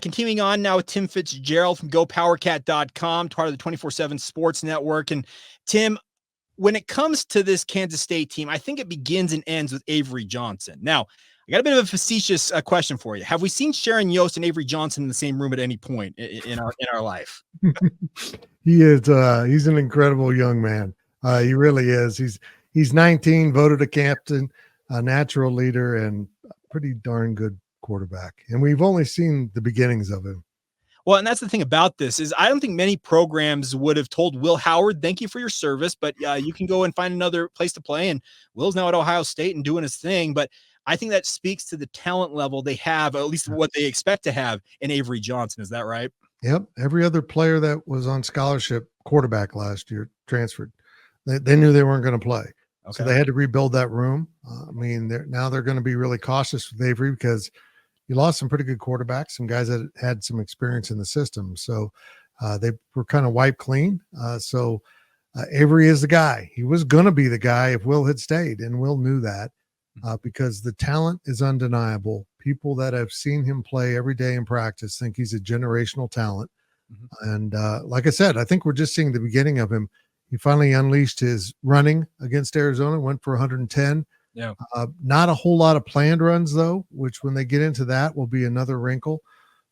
Continuing on now with Tim Fitzgerald from GoPowerCat.com, part of the 24/7 Sports Network. And Tim, when it comes to this Kansas State team, I think it begins and ends with Avery Johnson. Now, I got a bit of a facetious question for you. Have we seen Sharon Yost and Avery Johnson in the same room at any point in our life? He is. He's an incredible young man. He really is. He's 19, voted a captain, a natural leader, and a pretty darn good quarterback. And we've only seen the beginnings of him. Well, and that's the thing about this is I don't think many programs would have told Will Howard, thank you for your service, but you can go and find another place to play. And Will's now at Ohio State and doing his thing. But I think that speaks to the talent level they have, or at least what they expect to have in Avery Johnson. Is that right? Yep. Every other player that was on scholarship quarterback last year transferred. They knew they weren't going to play. Okay. So they had to rebuild that room. They're going to be really cautious with Avery because you lost some pretty good quarterbacks, some guys that had some experience in the system. So they were kind of wiped clean. Avery is the guy. He was going to be the guy if Will had stayed, and Will knew that because the talent is undeniable. People that have seen him play every day in practice think he's a generational talent. Mm-hmm. And like I said, I think we're just seeing the beginning of him. He finally unleashed his running against Arizona, went for 110. Yeah. Not a whole lot of planned runs, though, which when they get into that will be another wrinkle.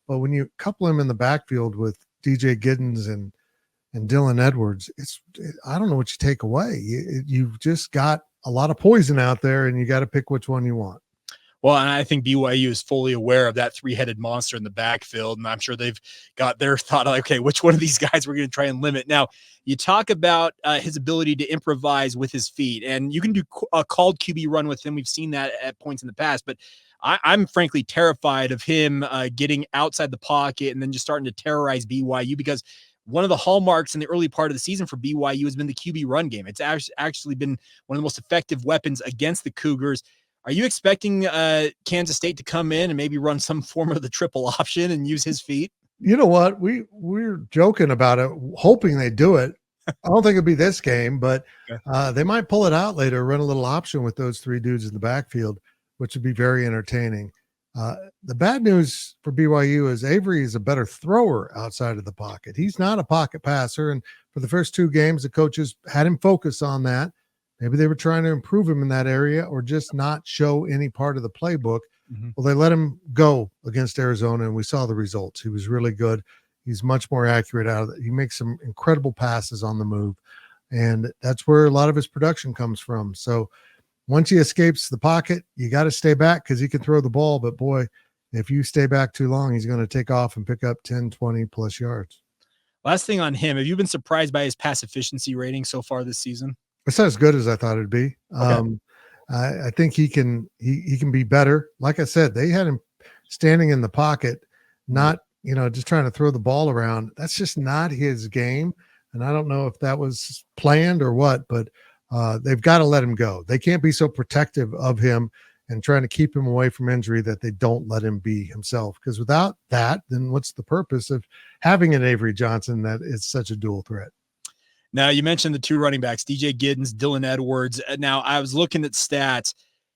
But when you couple him in the backfield with DJ Giddens and Dylan Edwards, I don't know what you take away. You've just got a lot of poison out there, and you got to pick which one you want. Well, and I think BYU is fully aware of that three-headed monster in the backfield, and I'm sure they've got their thought, like, okay, which one of these guys we're going to try and limit. Now, you talk about his ability to improvise with his feet, and you can do a called QB run with him. We've seen that at points in the past, but I'm frankly terrified of him getting outside the pocket and then just starting to terrorize BYU because one of the hallmarks in the early part of the season for BYU has been the QB run game. It's actually been one of the most effective weapons against the Cougars. Are you expecting Kansas State to come in and maybe run some form of the triple option and use his feet? You know what? We're joking about it, hoping they do it. I don't think it'll be this game, but they might pull it out later, run a little option with those three dudes in the backfield, which would be very entertaining. The bad news for BYU is Avery is a better thrower outside of the pocket. He's not a pocket passer, and for the first two games, the coaches had him focus on that. Maybe they were trying to improve him in that area or just not show any part of the playbook. Mm-hmm. Well, they let him go against Arizona, and we saw the results. He was really good. He's much more accurate out of it. He makes some incredible passes on the move, and that's where a lot of his production comes from. So once he escapes the pocket, you got to stay back because he can throw the ball. But, boy, if you stay back too long, he's going to take off and pick up 10, 20-plus yards. Last thing on him, have you been surprised by his pass efficiency rating so far this season? It's not as good as I thought it'd be. Okay. I think he can be better. Like I said, they had him standing in the pocket, not, just trying to throw the ball around. That's just not his game. And I don't know if that was planned or what, but they've got to let him go. They can't be so protective of him and trying to keep him away from injury that they don't let him be himself. Because without that, then what's the purpose of having an Avery Johnson that is such a dual threat? Now, you mentioned the two running backs, DJ Giddens, Dylan Edwards. Now, I was looking at stats.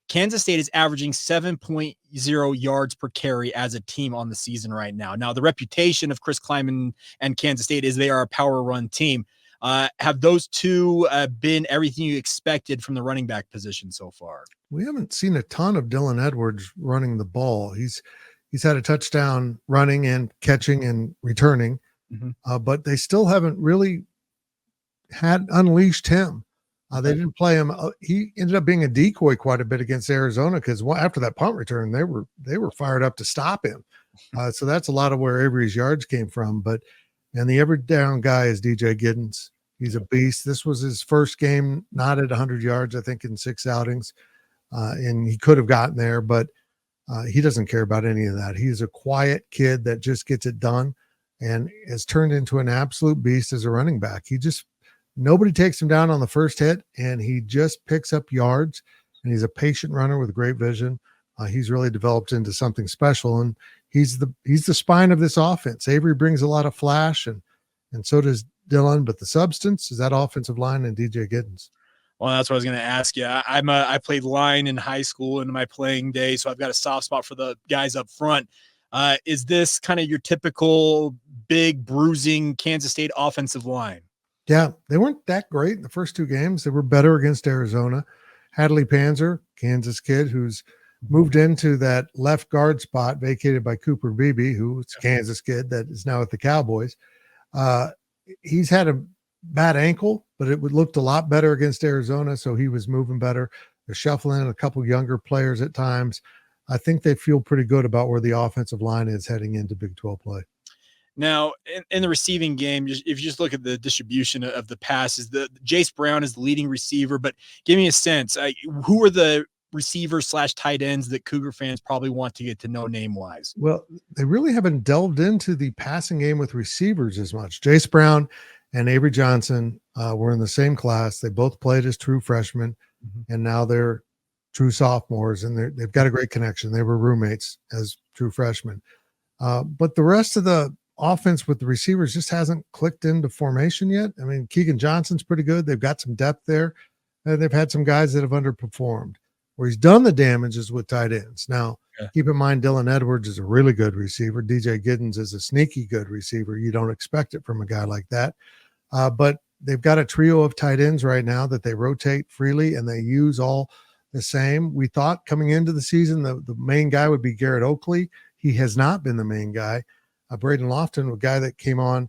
Kansas State is averaging 7.0 yards per carry as a team on the season right now. Now, the reputation of Chris Kleiman and Kansas State is they are a power run team. Have those two been everything you expected from the running back position so far? We haven't seen a ton of Dylan Edwards running the ball. He's had a touchdown running and catching and returning, but they still haven't really had unleashed him. They didn't play him. He ended up being a decoy quite a bit against Arizona because after that punt return, they were fired up to stop him. So that's a lot of where Avery's yards came from. And the every down guy is DJ Giddens. He's a beast. This was his first game, not at 100 yards, I think, in 6 outings. And he could have gotten there, but he doesn't care about any of that. He's a quiet kid that just gets it done and has turned into an absolute beast as a running back. Nobody takes him down on the first hit, and he just picks up yards, and he's a patient runner with great vision. He's really developed into something special, and he's the spine of this offense. Avery brings a lot of flash, and so does Dylan, but the substance is that offensive line and DJ Giddens. Well, that's what I was going to ask you. I played line in high school in my playing days, so I've got a soft spot for the guys up front. Is this kind of your typical big bruising Kansas State offensive line? Yeah, they weren't that great in the first two games. They were better against Arizona. Hadley Panzer, Kansas kid, who's moved into that left guard spot vacated by Cooper Beebe, who's a Kansas kid that is now at the Cowboys. He's had a bad ankle, but it looked a lot better against Arizona, so he was moving better. They're shuffling a couple younger players at times. I think they feel pretty good about where the offensive line is heading into Big 12 play. Now, in the receiving game, if you just look at the distribution of the passes, the Jace Brown is the leading receiver, but give me a sense, who are the receivers / tight ends that Cougar fans probably want to get to know name-wise? Well, they really haven't delved into the passing game with receivers as much. Jace Brown and Avery Johnson were in the same class. They both played as true freshmen, and now they're true sophomores, and they've got a great connection. They were roommates as true freshmen. But the rest of the offense with the receivers just hasn't clicked into formation yet. I mean, Keegan Johnson's pretty good. They've got some depth there, and they've had some guys that have underperformed. Where he's done the damage is with tight ends. Now, keep in mind, Dylan Edwards is a really good receiver. DJ Giddens is a sneaky good receiver. You don't expect it from a guy like that. But they've got a trio of tight ends right now that they rotate freely, and they use all the same. We thought coming into the season, the main guy would be Garrett Oakley. He has not been the main guy. Braden Lofton, a guy that came on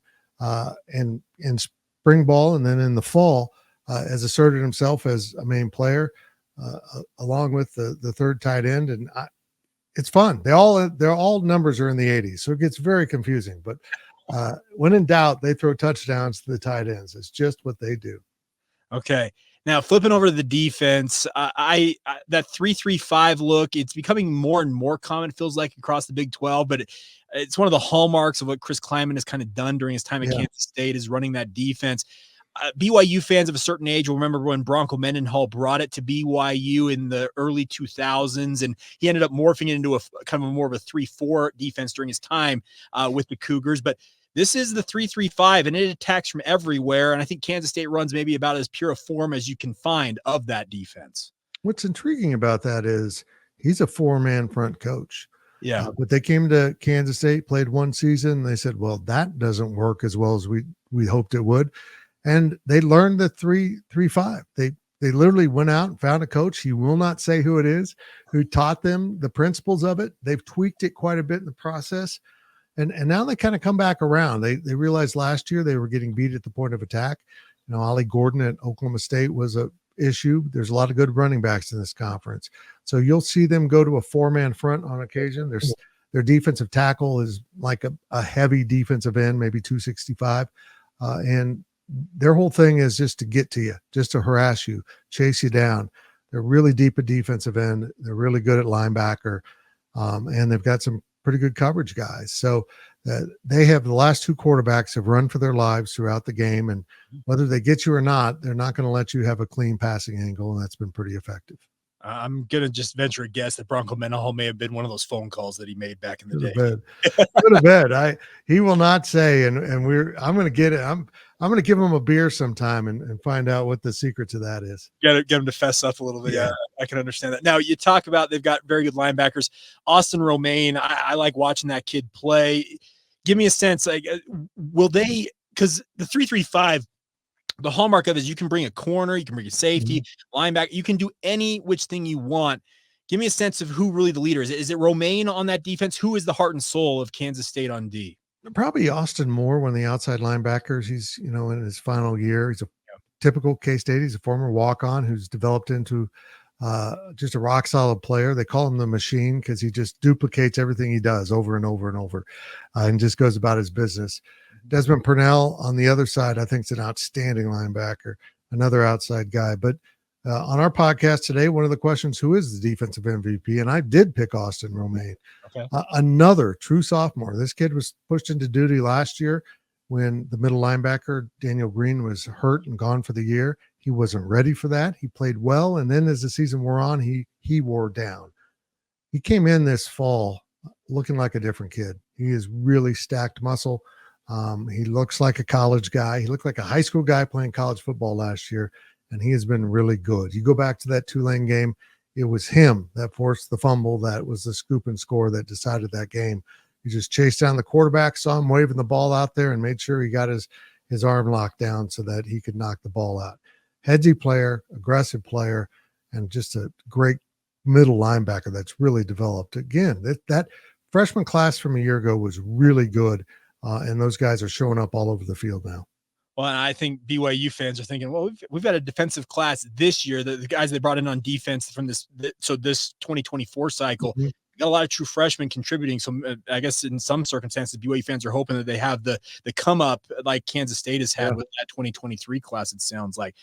in spring ball and then in the fall has asserted himself as a main player along with the third tight end. And it's fun. They're all numbers are in the 80s. So it gets very confusing. But when in doubt, they throw touchdowns to the tight ends. It's just what they do. Okay. Now flipping over to the defense, I that 3-3-5 look, it's becoming more and more common, it feels like, across the Big 12, but it's one of the hallmarks of what Chris Kleiman has kind of done during his time at Kansas State, is running that defense. BYU fans of a certain age will remember when Bronco Mendenhall brought it to BYU in the early 2000s, and he ended up morphing it into a kind of more of a 3-4 defense during his time with the Cougars. But this is the 3-3-5, and it attacks from everywhere. And I think Kansas State runs maybe about as pure a form as you can find of that defense. What's intriguing about that is he's a 4-man front coach. Yeah. But they came to Kansas State, played one season. And they said, well, that doesn't work as well as we hoped it would. And they learned the 3-3-5. They literally went out and found a coach. He will not say who it is, who taught them the principles of it. They've tweaked it quite a bit in the process. And now they kind of come back around. They realized last year they were getting beat at the point of attack. You know, Ollie Gordon at Oklahoma State was a issue. There's a lot of good running backs in this conference. So you'll see them go to a 4-man front on occasion. Their defensive tackle is like a heavy defensive end, maybe 265. And their whole thing is just to get to you, just to harass you, chase you down. They're really deep at defensive end. They're really good at linebacker. And they've got some pretty good coverage guys. So they have, the last two quarterbacks have run for their lives throughout the game. And whether they get you or not, they're not going to let you have a clean passing angle. And that's been pretty effective. I'm going to just venture a guess that Bronco Mendenhall may have been one of those phone calls that he made back in the day. Go to bed. He will not say, I'm going to get it. I'm going to give him a beer sometime and find out what the secret to that is. Get him to fess up a little bit. Yeah, I can understand that. Now you talk about, they've got very good linebackers. Austin Romaine, I like watching that kid play. Give me a sense, like, will they, because the 3-3-5, the hallmark of it is you can bring a corner, you can bring a safety, linebacker, you can do any which thing you want. Give me a sense of who really the leader is. Is it Romaine on that defense? Who is the heart and soul of Kansas State on D? Probably Austin Moore, one of the outside linebackers. He's, in his final year. He's a typical K-State. He's a former walk-on who's developed into just a rock-solid player. They call him the machine because he just duplicates everything he does over and over and over and just goes about his business. Desmond Purnell on the other side, I think, is an outstanding linebacker, another outside guy. But on our podcast today, one of the questions, who is the defensive MVP? And I did pick Austin Romaine, another true sophomore. This kid was pushed into duty last year when the middle linebacker, Daniel Green, was hurt and gone for the year. He wasn't ready for that. He played well. And then as the season wore on, he wore down. He came in this fall looking like a different kid. He is really stacked muscle. He looks like a college guy. He looked like a high school guy playing college football last year, and he has been really good. You go back to that Tulane game, it was him that forced the fumble. That was the scoop and score that decided that game. He just chased down the quarterback, saw him waving the ball out there, and made sure he got his arm locked down so that he could knock the ball out. Headsy player, aggressive player, and just a great middle linebacker that's really developed. Again, that freshman class from a year ago was really good, and those guys are showing up all over the field now. Well, and I think BYU fans are thinking, well, we've got a defensive class this year. The guys they brought in on defense from this 2024 cycle, got a lot of true freshmen contributing. So I guess in some circumstances, BYU fans are hoping that they have the come up like Kansas State has had with that 2023 class, it sounds like.